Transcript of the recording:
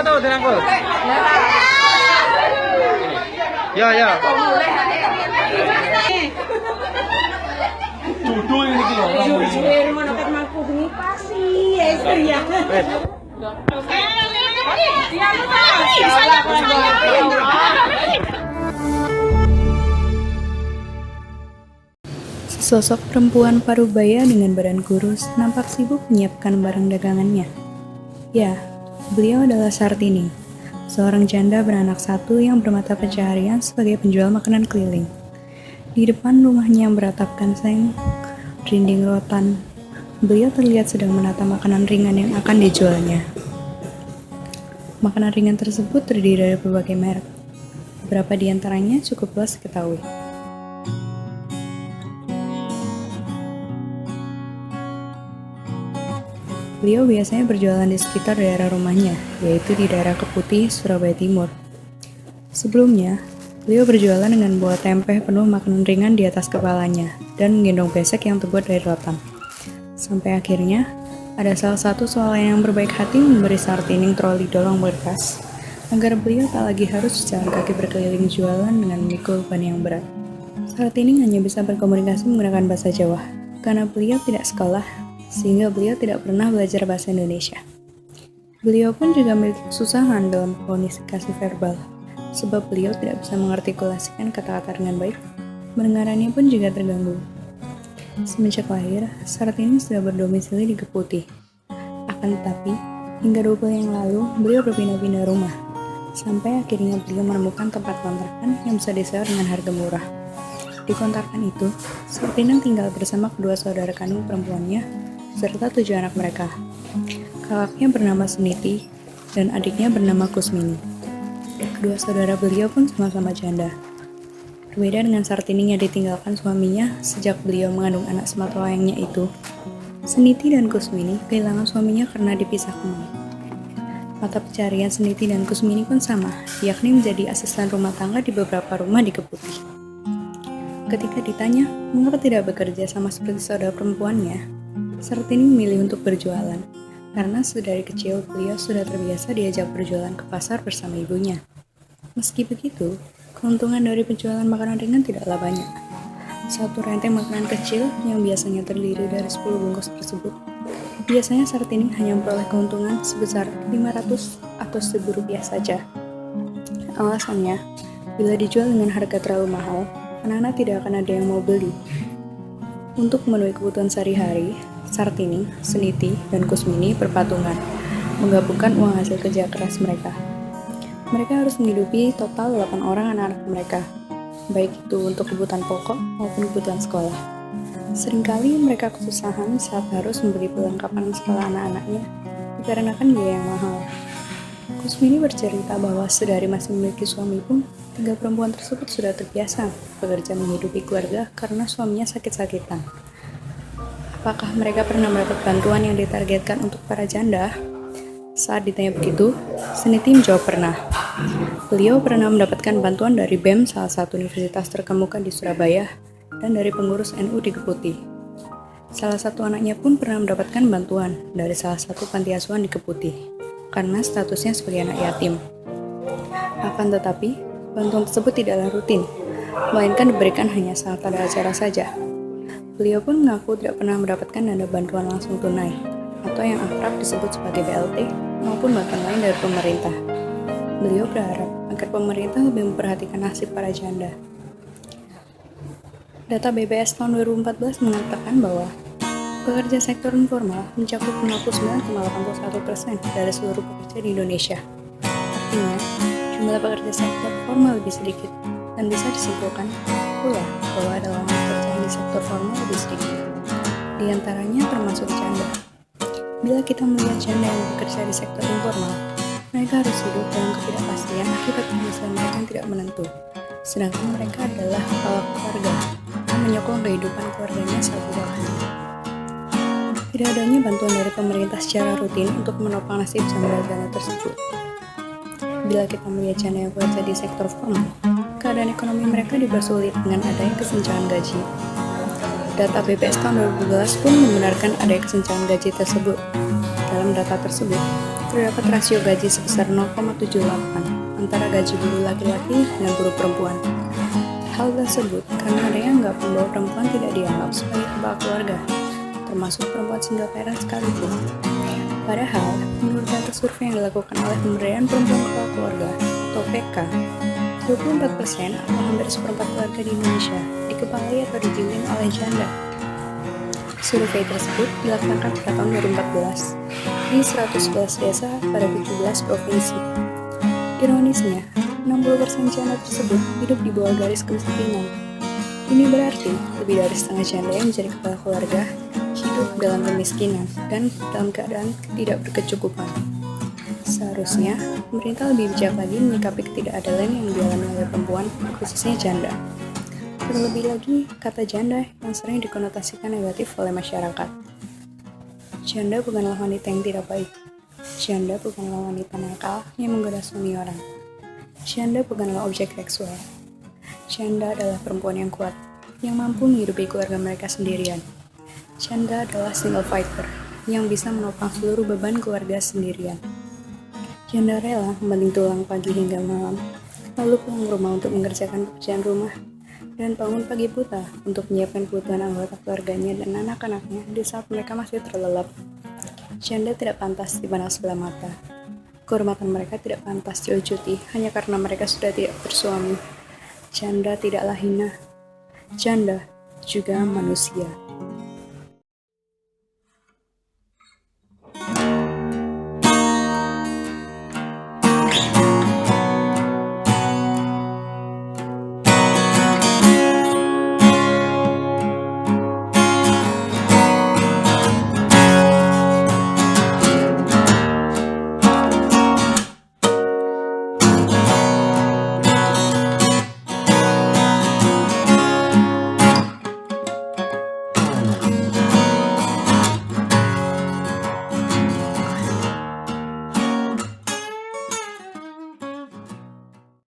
tuh dirangkul. Ya, ya. Judul ini gitu loh. Jujur, mana kan mampu bengi pasti, ya. Sosok perempuan parubaya dengan badan kurus nampak sibuk menyiapkan barang dagangannya. Ya, beliau adalah Sartini, seorang janda beranak satu yang bermata pencaharian sebagai penjual makanan keliling. Di depan rumahnya yang beratapkan seng, dinding rotan, beliau terlihat sedang menata makanan ringan yang akan dijualnya. Makanan ringan tersebut terdiri dari berbagai merek. Beberapa di antaranya cukup luas diketahui. Beliau biasanya berjualan di sekitar daerah rumahnya, yaitu di daerah Keputih, Surabaya Timur. Sebelumnya, beliau berjualan dengan bawa tempe penuh makanan ringan di atas kepalanya dan menggendong besek yang terbuat dari rotan. Sampai akhirnya, ada salah satu swalayan yang berbaik hati memberi Sartini troli dorong berkas, agar beliau tak lagi harus jalan kaki berkeliling jualan dengan memikul ban yang berat. Sartini hanya bisa berkomunikasi menggunakan bahasa Jawa, karena beliau tidak sekolah, sehingga beliau tidak pernah belajar bahasa Indonesia. Beliau pun juga memiliki kesusahan dalam komunikasi verbal, sebab beliau tidak bisa mengartikulasikan kata-kata dengan baik. Pendengarannya pun juga terganggu. Semenjak lahir, Sartini sudah berdomisili di Keputih. Akan tetapi, hingga 2 bulan yang lalu, beliau berpindah-pindah rumah, sampai akhirnya beliau menemukan tempat kontrakan yang bisa disewa dengan harga murah. Di kontrakan itu, Sartini tinggal bersama kedua saudara kandung perempuannya, serta 7 anak mereka. Kakaknya bernama Suniti, dan adiknya bernama Kusmini. Kedua saudara beliau pun sama-sama janda. Berbeda dengan Sartini yang ditinggalkan suaminya sejak beliau mengandung anak sematawayangnya itu, Suniti dan Kusmini kehilangan suaminya karena dipisahkan. Mata pencarian Suniti dan Kusmini pun sama, yakni menjadi asisten rumah tangga di beberapa rumah di Keputih. Ketika ditanya mengapa tidak bekerja sama seperti saudara perempuannya, Sartini memilih untuk berjualan, karena dari kecil beliau sudah terbiasa diajak berjualan ke pasar bersama ibunya. Meski begitu, keuntungan dari penjualan makanan ringan tidaklah banyak. Satu renteng makanan kecil yang biasanya terdiri dari 10 bungkus tersebut, biasanya Sartini hanya memperoleh keuntungan sebesar 500 atau Rp1.000 saja. Alasannya, bila dijual dengan harga terlalu mahal, anak-anak tidak akan ada yang mau beli. Untuk memenuhi kebutuhan sehari-hari, Sartini, Suniti, dan Kusmini berpatungan, menggabungkan uang hasil kerja keras mereka. Mereka harus menghidupi total 8 orang anak-anak mereka, baik itu untuk kebutuhan pokok maupun kebutuhan sekolah. Seringkali mereka kesusahan saat harus membeli perlengkapan sekolah anak-anaknya, dikarenakan biaya yang mahal. Kusmini bercerita bahwa sedari masih memiliki suami pun, 3 perempuan tersebut sudah terbiasa bekerja menghidupi keluarga karena suaminya sakit-sakitan. Apakah mereka pernah mendapat bantuan yang ditargetkan untuk para janda? Saat ditanya begitu, Suniti menjawab pernah. Beliau pernah mendapatkan bantuan dari BEM, salah satu universitas terkemuka di Surabaya, dan dari pengurus NU di Keputih. Salah satu anaknya pun pernah mendapatkan bantuan dari salah satu panti asuhan di Keputih, karena statusnya sebagai anak yatim. Akan tetapi, bantuan tersebut tidaklah rutin, melainkan diberikan hanya saat ada acara saja. Beliau pun mengaku tidak pernah mendapatkan dana bantuan langsung tunai, atau yang akrab disebut sebagai BLT, maupun bantuan lain dari pemerintah. Beliau berharap agar pemerintah lebih memperhatikan nasib para janda. Data BPS tahun 2014 mengatakan bahwa pekerja sektor informal mencakup 59,81% dari seluruh pekerja di Indonesia. Artinya, jumlah pekerja sektor formal lebih sedikit, dan bisa disimpulkan pula bahwa ada lowongan pekerjaan di sektor formal lebih sedikit. Di antaranya termasuk janda. Bila kita melihat janda yang bekerja di sektor informal, mereka harus hidup dalam ketidakpastian akibat penghasilan mereka yang tidak menentu. Sedangkan mereka adalah kepala keluarga yang menyokong kehidupan keluarganya saat tidak ada. Tidak adanya bantuan dari pemerintah secara rutin untuk menopang nasib janda tersebut. Bila kita melihat janda yang bekerja di sektor formal, keadaan ekonomi mereka dipersulit dengan adanya kesenjangan gaji. Data BPS tahun 2012 pun membenarkan adanya kesenjangan gaji tersebut. Dalam data tersebut, Terdapat rasio gaji sebesar 0,78 antara gaji buruh laki-laki dan buruh perempuan. Hal tersebut karena adanya anggapan bahwa perempuan tidak dianggap sebagai kepala keluarga, termasuk perempuan single parent sekalipun. Padahal, menurut data survei yang dilakukan oleh Pemberdayaan Perempuan Kepala Keluarga atau PK, 24% atau hampir seperempat keluarga di Indonesia dikepalai atau dipimpin oleh janda. Survei tersebut dilaksanakan pada tahun 2014 di 111 desa pada 17 provinsi. Ironisnya, 60% janda tersebut hidup di bawah garis kemiskinan. Ini berarti lebih dari setengah janda yang menjadi kepala keluarga hidup dalam kemiskinan dan dalam keadaan tidak berkecukupan. Seharusnya, pemerintah lebih bijak lagi menyikapi ketidakadilan yang dialami oleh perempuan, khususnya janda. Terlebih lagi, kata janda yang sering dikonotasikan negatif oleh masyarakat. Janda bukanlah wanita yang tidak baik. Janda bukanlah wanita nakal yang menggoda suami orang. Janda bukanlah objek seksual. Janda adalah perempuan yang kuat, yang mampu menghidupi keluarga mereka sendirian. Janda adalah single fighter, yang bisa menopang seluruh beban keluarga sendirian. Janda rela membanting tulang pagi hingga malam, lalu pulang ke rumah untuk mengerjakan pekerjaan rumah, dan bangun pagi buta untuk menyiapkan kebutuhan anggota keluarganya dan anak-anaknya di saat mereka masih terlelap. Janda tidak pantas dipandang sebelah mata. Kehormatan mereka tidak pantas diujuti hanya karena mereka sudah tidak bersuami. Janda tidaklah hina. Janda juga manusia.